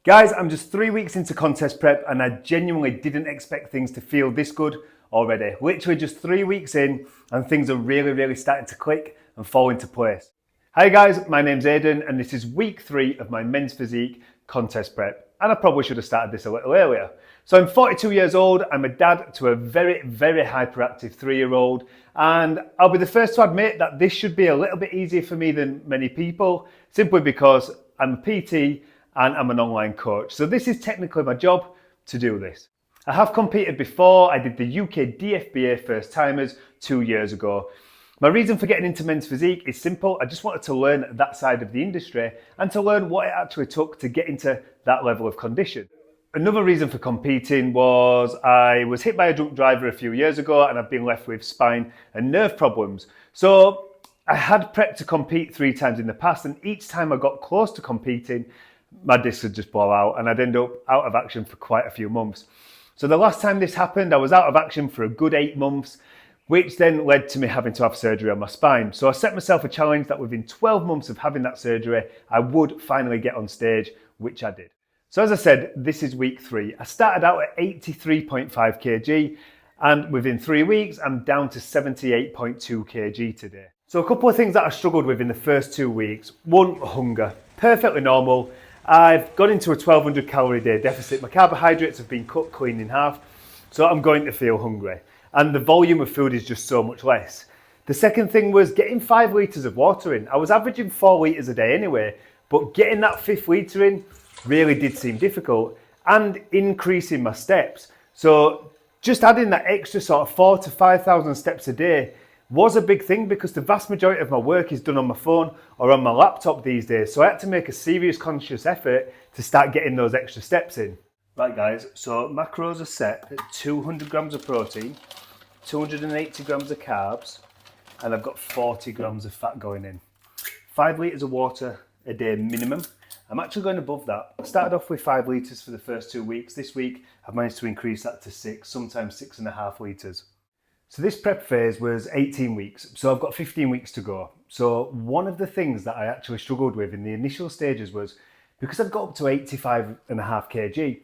Guys, I'm just 3 weeks into contest prep and I genuinely didn't expect things to feel this good already. Literally just 3 weeks in and things are really starting to click and fall into place. Hi guys, my name's Aidan and this is week 3 of my men's physique contest prep. And I probably should have started this a little earlier. So I'm 42 years old, I'm a dad to a very hyperactive 3-year-old, and I'll be the first to admit that this should be a little bit easier for me than many people, simply because I'm a PT and I'm an online coach. So this is technically my job to do this. I have competed before. I did the UK DFBA first timers 2 years ago. My reason for getting into men's physique is simple. I just wanted to learn that side of the industry and to learn what it actually took to get into that level of condition. Another reason for competing was I was hit by a drunk driver a few years ago and I've been left with spine and nerve problems. So I had prepped to compete 3 times in the past, and each time I got close to competing, my disc would just blow out and I'd end up out of action for quite a few months. So the last time this happened, I was out of action for a good 8 months, which then led to me having to have surgery on my spine. So I set myself a challenge that within 12 months of having that surgery, I would finally get on stage, which I did. So as I said, this is week 3. I started out at 83.5 kg and within 3 weeks, I'm down to 78.2 kg today. So a couple of things that I struggled with in the first 2 weeks. One, hunger, perfectly normal. I've got into a 1200 calorie a day deficit. My carbohydrates have been cut clean in half, so I'm going to feel hungry. And the volume of food is just so much less. The second thing was getting 5 litres of water in. I was averaging 4 litres a day anyway, but getting that 5th litre in really did seem difficult, and increasing my steps. So just adding that extra sort of 4,000 to 5,000 steps a day was a big thing, because the vast majority of my work is done on my phone or on my laptop these days. So I had to make a serious conscious effort to start getting those extra steps in. Right guys, so macros are set at 200 grams of protein, 280 grams of carbs, and I've got 40 grams of fat going in. 5 litres of water a day minimum. I'm actually going above that. I started off with 5 litres for the first 2 weeks. This week I've managed to increase that to 6, sometimes 6.5 litres. So this prep phase was 18 weeks, so I've got 15 weeks to go. So one of the things that I actually struggled with in the initial stages was, because I've got up to 85.5 kg,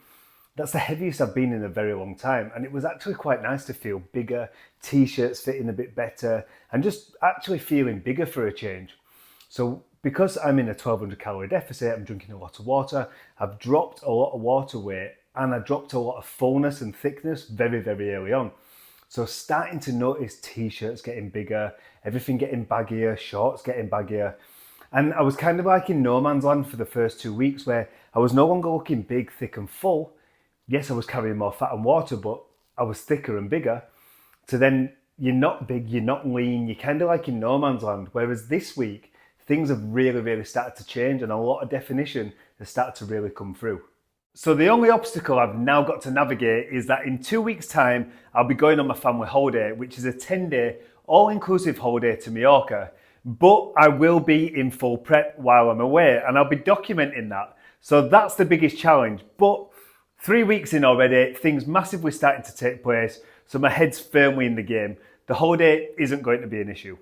that's the heaviest I've been in a very long time. And it was actually quite nice to feel bigger, t-shirts fitting a bit better, and just actually feeling bigger for a change. So because I'm in a 1200 calorie deficit, I'm drinking a lot of water, I've dropped a lot of water weight, and I dropped a lot of fullness and thickness very early on. So starting to notice t-shirts getting bigger, everything getting baggier, shorts getting baggier. And I was kind of like in no man's land for the first 2 weeks, where I was no longer looking big, thick and full. Yes, I was carrying more fat and water, but I was thicker and bigger. So then you're not big, you're not lean, you're kind of like in no man's land. Whereas this week, things have really started to change, and a lot of definition has started to really come through. So the only obstacle I've now got to navigate is that in 2 weeks' time, I'll be going on my family holiday, which is a 10-day all-inclusive holiday to Mallorca. But I will be in full prep while I'm away, and I'll be documenting that. So that's the biggest challenge. But 3 weeks in already, things massively starting to take place, so my head's firmly in the game. The holiday isn't going to be an issue.